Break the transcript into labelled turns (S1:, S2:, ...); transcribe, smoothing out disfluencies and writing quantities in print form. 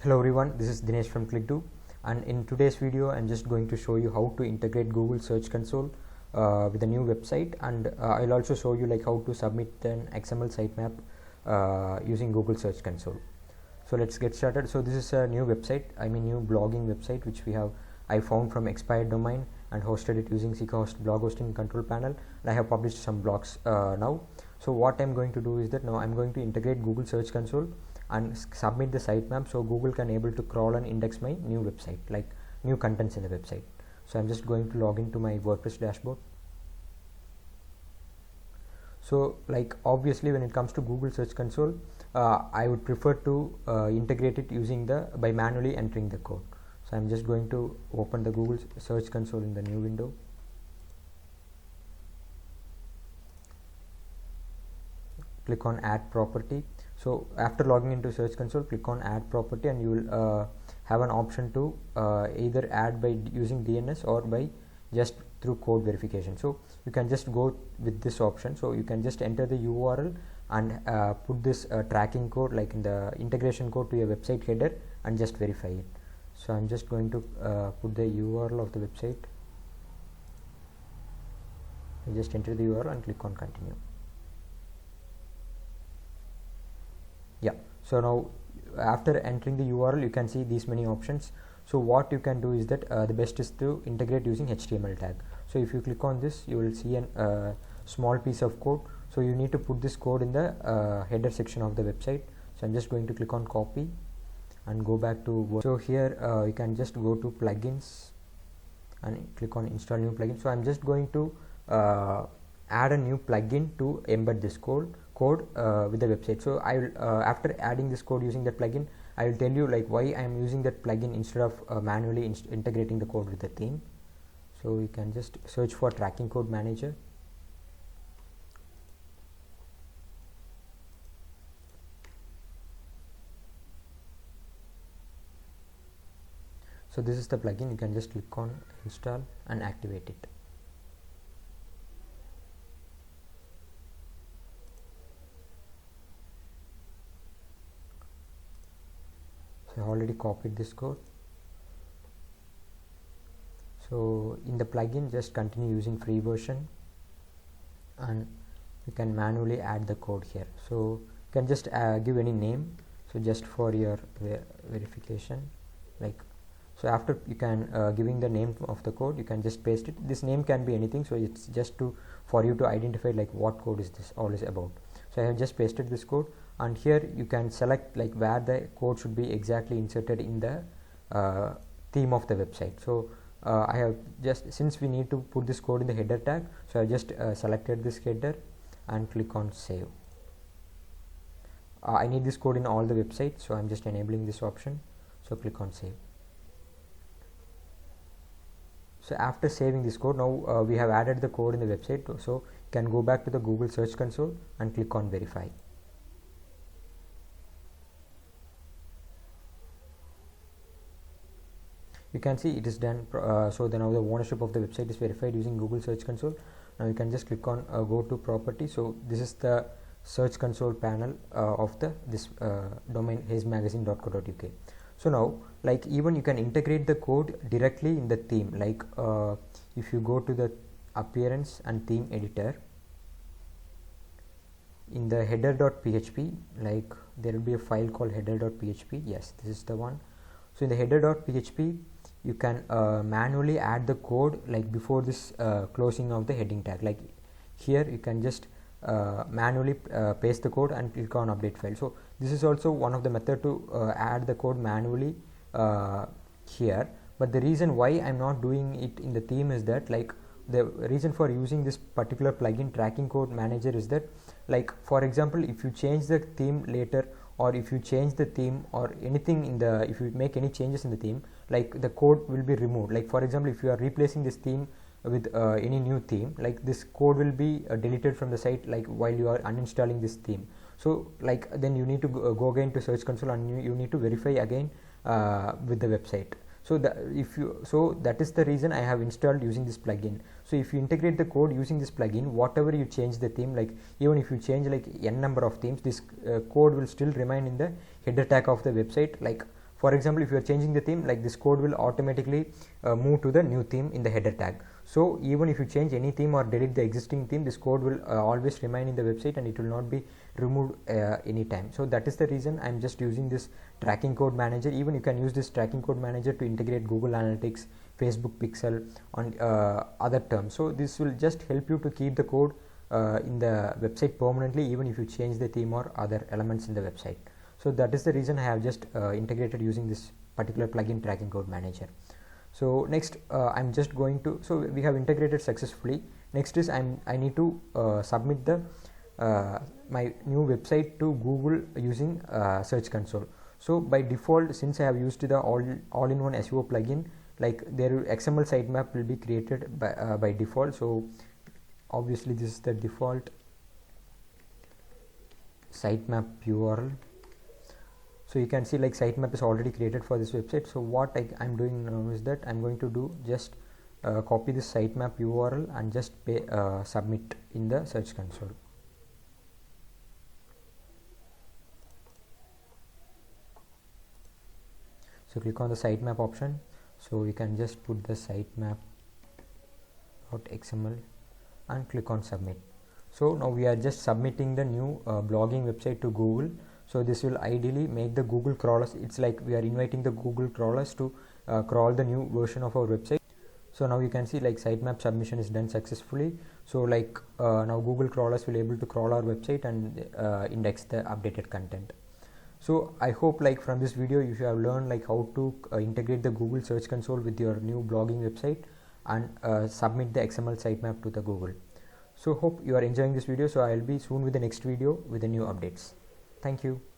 S1: Hello everyone, this is Dinesh from ClickDo, and in today's video I'm just going to show you how to integrate Google Search Console with a new website, and I'll also show you like how to submit an XML sitemap using Google Search Console. So let's get started. So this is a new website, new blogging website which I found from expired domain and hosted it using Seekhost blog hosting control panel, and I have published some blogs now. So what I'm going to do is that now I'm going to integrate Google Search Console and submit the sitemap so Google can able to crawl and index my new website, like new contents in the website. So I'm just going to log into my WordPress dashboard. So like obviously when it comes to Google Search Console, I would prefer to integrate it using by manually entering the code. So I'm just going to open the Google Search Console in the new window. Click on add property. So after logging into Search Console, click on add property, and you will have an option to either add by using DNS or by just through code verification. So you can just go with this option. So you can just enter the URL and put this tracking code like in the integration code to your website header and just verify it. So I'm just going to put the URL of the website. I just enter the URL and click on continue. Yeah, so now after entering the URL you can see these many options. So what you can do is that the best is to integrate using HTML tag. So if you click on this, you will see a small piece of code. So you need to put this code in the header section of the website. So I'm just going to click on copy and go back to Word. So here you can just go to plugins and click on install new plugin. So I'm just going to add a new plugin to embed this code with the website. So I will after adding this code using that plugin, I will tell you like why I am using that plugin instead of manually integrating the code with the theme. So you can just search for tracking code manager. So this is the plugin. You can just click on install and activate it. So I already copied this code. So in the plugin, just continue using free version, and you can manually add the code here. So you can just give any name. So just for your verification, like so after you can giving the name of the code, you can just paste it. This name can be anything. So it's just for you to identify like what code is this all is about. So I have just pasted this code, and here you can select like where the code should be exactly inserted in the theme of the website. So I have just, since we need to put this code in the header tag, so I just selected this header and click on save. I need this code in all the websites, so I'm just enabling this option. So click on save. So after saving this code, now we have added the code in the website. So you can go back to the Google Search Console and click on verify. You can see it is done. So now the ownership of the website is verified using Google Search Console. Now you can just click on go to property. So this is the Search Console panel of this domain hazemagazine.co.uk. So now like even you can integrate the code directly in the theme. Like if you go to the appearance and theme editor, in the header.php, like there will be a file called header.php. Yes, this is the one. So in the header.php, you can manually add the code like before this closing of the heading tag. Like here you can just manually paste the code and click on update file. So this is also one of the method to add the code manually here. But the reason why I'm not doing it in the theme is that like the reason for using this particular plugin tracking code manager is that like for example if you change the theme later, or if you change the theme or anything in the, if you make any changes in the theme, like the code will be removed. Like for example if you are replacing this theme with any new theme, like this code will be deleted from the site like while you are uninstalling this theme. So like then you need to go again to Search Console and you need to verify again with the website. So that is the reason I have installed using this plugin. So if you integrate the code using this plugin, whatever you change the theme, like even if you change like n number of themes, this code will still remain in the header tag of the website, like For example, if you are changing the theme, like this code will automatically move to the new theme in the header tag. So even if you change any theme or delete the existing theme, this code will always remain in the website and it will not be removed anytime. So that is the reason I'm just using this tracking code manager. Even you can use this tracking code manager to integrate Google Analytics, Facebook Pixel on other terms. So this will just help you to keep the code in the website permanently, even if you change the theme or other elements in the website. So that is the reason I have just integrated using this particular plugin tracking code manager. So next I'm just going to, so we have integrated successfully. Next is I need to submit the my new website to Google using Search Console. So by default, since I have used the all-in-one SEO plugin, like their XML sitemap will be created by default. So obviously this is the default sitemap URL. So you can see like sitemap is already created for this website. So what I'm doing now is that I'm going to do just copy this sitemap URL and just submit in the Search Console. So click on the sitemap option. So you can just put the sitemap.xml and click on submit. So now we are just submitting the new blogging website to Google. So this will ideally make the Google crawlers, it's like we are inviting the Google crawlers to crawl the new version of our website. So now you can see like sitemap submission is done successfully. So like now Google crawlers will be able to crawl our website and index the updated content. So I hope like from this video you have learned like how to integrate the Google Search Console with your new blogging website and submit the XML sitemap to the Google. So hope you are enjoying this video. So I will be soon with the next video with the new updates. Thank you.